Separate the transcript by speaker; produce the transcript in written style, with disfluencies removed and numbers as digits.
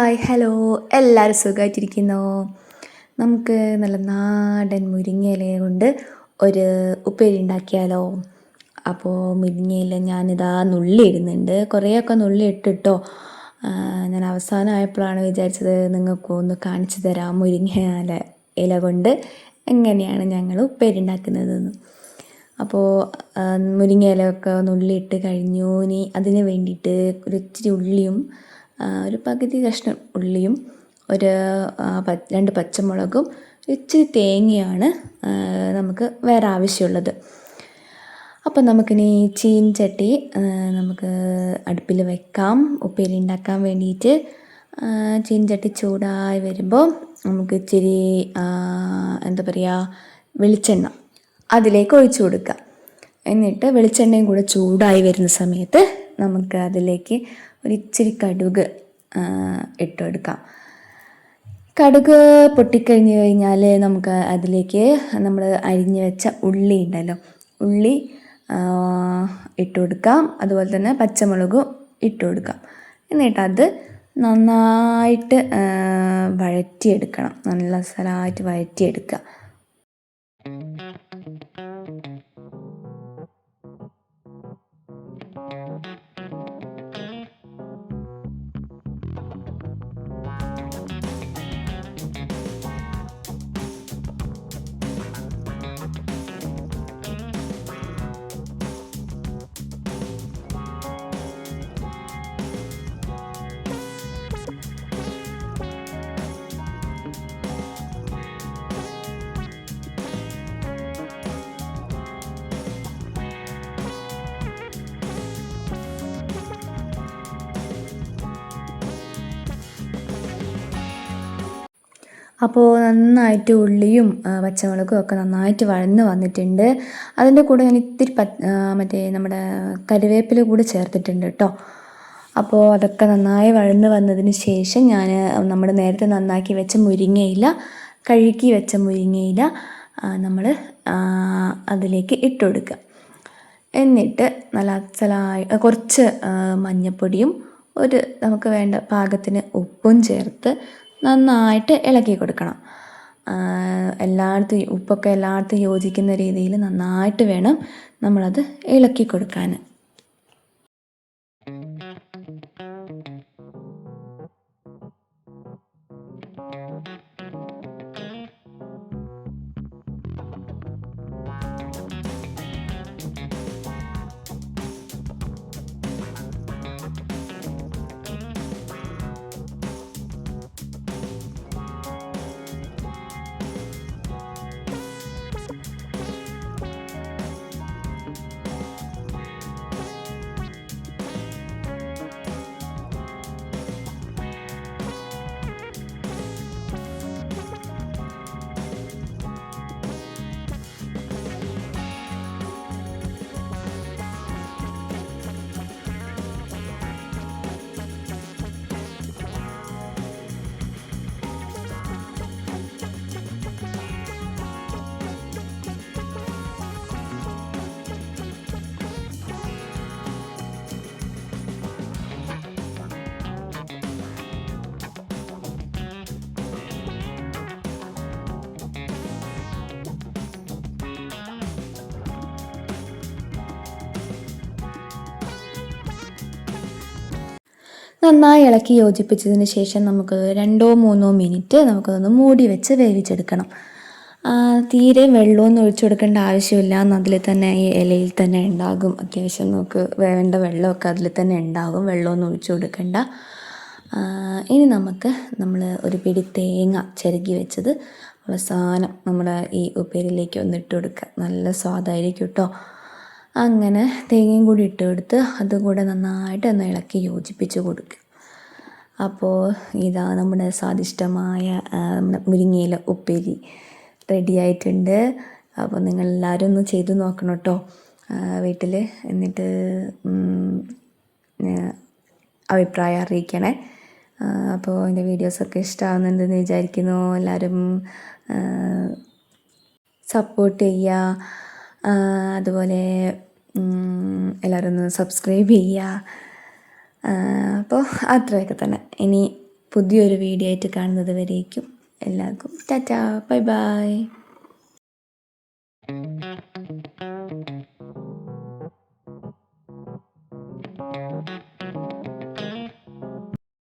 Speaker 1: Hi hello എല്ലാവരും സുഖമായിട്ടിരിക്കുന്നോ? നമുക്ക് നല്ല നാടൻ മുരിങ്ങയില കൊണ്ട് ഒരു ഉപ്പേരി ഉണ്ടാക്കിയാലോ? അപ്പോൾ മുരിങ്ങയില ഞാനിതാ നുള്ളി ഇടുന്നുണ്ട്, കുറേയൊക്കെ നുള്ളി ഇട്ടിട്ടോ. ഞാൻ അവസാനമായപ്പോഴാണ് വിചാരിച്ചത് നിങ്ങൾക്കൊന്ന് കാണിച്ചു തരാം ഇല കൊണ്ട് എങ്ങനെയാണ് ഞങ്ങൾ ഉപ്പേരി ഉണ്ടാക്കുന്നതെന്ന്. അപ്പോൾ മുരിങ്ങയിലൊക്കെ നുള്ളിയിട്ട് കഴിഞ്ഞു. ഇനി അതിന് വേണ്ടിയിട്ട് ഒരു ഇച്ചിരി ഉള്ളിയും ഒരു പകുതി കഷ്ണം ഉള്ളിയും ഒരു 2 പച്ചമുളകും ഇച്ചിരി തേങ്ങയാണ് നമുക്ക് വേറെ ആവശ്യമുള്ളത്. അപ്പം നമുക്കിനി ചീനച്ചട്ടി നമുക്ക് അടുപ്പിൽ വെക്കാം ഉപ്പേരി ഉണ്ടാക്കാൻ വേണ്ടിയിട്ട്. ചീനച്ചട്ടി ചൂടായി വരുമ്പോൾ നമുക്ക് ഇച്ചിരി എന്താ പറയുക, വെളിച്ചെണ്ണ അതിലേക്ക് ഒഴിച്ചു കൊടുക്കുക. എന്നിട്ട് വെളിച്ചെണ്ണയും കൂടെ ചൂടായി വരുന്ന സമയത്ത് നമുക്ക് അതിലേക്ക് ഒരിച്ചിരി കടുക് ഇട്ടെടുക്കാം. കടുക് പൊട്ടിക്കഴിഞ്ഞ് കഴിഞ്ഞാൽ നമുക്ക് അതിലേക്ക് നമ്മൾ അരിഞ്ഞ് വെച്ച ഉള്ളി ഉണ്ടല്ലോ, ഉള്ളി ഇട്ട് കൊടുക്കാം. അതുപോലെ തന്നെ പച്ചമുളകും ഇട്ട് കൊടുക്കാം. എന്നിട്ട് അത് നന്നായിട്ട് വഴറ്റിയെടുക്കണം, നല്ല സ്ഥലമായിട്ട് വഴറ്റിയെടുക്കുക. അപ്പോൾ നന്നായിട്ട് ഉള്ളിയും പച്ചമുളകും ഒക്കെ നന്നായിട്ട് വഴന്ന് വന്നിട്ടുണ്ട്. അതിൻ്റെ കൂടെ ഞാൻ ഇത്തിരി മറ്റേ നമ്മുടെ കറിവേപ്പില കൂടി ചേർത്തിട്ടുണ്ട് കേട്ടോ. അപ്പോൾ അതൊക്കെ നന്നായി വഴന്ന് വന്നതിന് ശേഷം ഞാൻ നമ്മൾ നേരത്തെ നന്നാക്കി വെച്ച മുരിങ്ങയില, കഴുകി വെച്ച മുരിങ്ങയില നമ്മൾ അതിലേക്ക് ഇട്ട് കൊടുക്കുക. എന്നിട്ട് നല്ല അച്ചലായി കുറച്ച് മഞ്ഞൾപ്പൊടിയും നമുക്ക് വേണ്ട പാകത്തിന് ഉപ്പും ചേർത്ത് നന്നായിട്ട് ഇളക്കി കൊടുക്കണം. ഉപ്പൊക്കെ എല്ലായിടത്തും യോജിക്കുന്ന രീതിയിൽ നന്നായിട്ട് വേണം നമ്മളത് ഇളക്കി കൊടുക്കാൻ. നന്നായി ഇളക്കി യോജിപ്പിച്ചതിന് ശേഷം നമുക്ക് 2-3 മിനിറ്റ് നമുക്കതൊന്ന് മൂടി വെച്ച് വേവിച്ചെടുക്കണം. തീരെ വെള്ളമൊന്നും ഒഴിച്ചു കൊടുക്കേണ്ട ആവശ്യമില്ല, അതിൽ തന്നെ ഈ ഇലയിൽ തന്നെ ഉണ്ടാകും. അത്യാവശ്യം നമുക്ക് വേണ്ട വെള്ളമൊക്കെ അതിൽ തന്നെ ഉണ്ടാകും, വെള്ളമൊന്നും ഒഴിച്ചു കൊടുക്കണ്ട. ഇനി നമ്മൾ ഒരു പിടി തേങ്ങ ചിരകി വെച്ചത് അവസാനം നമ്മുടെ ഈ ഉപ്പേരിയിലേക്ക് ഒന്ന് ഇട്ട് കൊടുക്കുക. നല്ല സ്വാദായിരിക്കും കേട്ടോ. അങ്ങനെ തേങ്ങയും കൂടി ഇട്ട് കൊടുത്ത് അതുകൂടെ നന്നായിട്ട് ഒന്ന് ഇളക്കി യോജിപ്പിച്ച് കൊടുക്കുക. അപ്പോൾ ഇതാ നമ്മുടെ സ്വാദിഷ്ടമായ നമ്മുടെ മുരിങ്ങയില ഉപ്പേരി റെഡി ആയിട്ടുണ്ട്. അപ്പോൾ നിങ്ങളെല്ലാവരും ഒന്ന് ചെയ്ത് നോക്കണം കേട്ടോ വീട്ടിൽ. എന്നിട്ട് അഭിപ്രായം അറിയിക്കണേ. അപ്പോൾ എൻ്റെ വീഡിയോസൊക്കെ ഇഷ്ടമാകുന്നുണ്ടെന്ന് വിചാരിക്കുന്നു. എല്ലാവരും സപ്പോർട്ട് ചെയ്യുക. അതുപോലെ എല്ലാവരും ഒന്ന് സബ്സ്ക്രൈബ് ചെയ്യുക. അപ്പോൾ അത്രയൊക്കെ തന്നെ. ഇനി പുതിയൊരു വീഡിയോ ആയിട്ട് കാണുന്നത് വരേക്കും എല്ലാവർക്കും ടാറ്റാ ബൈ ബൈ.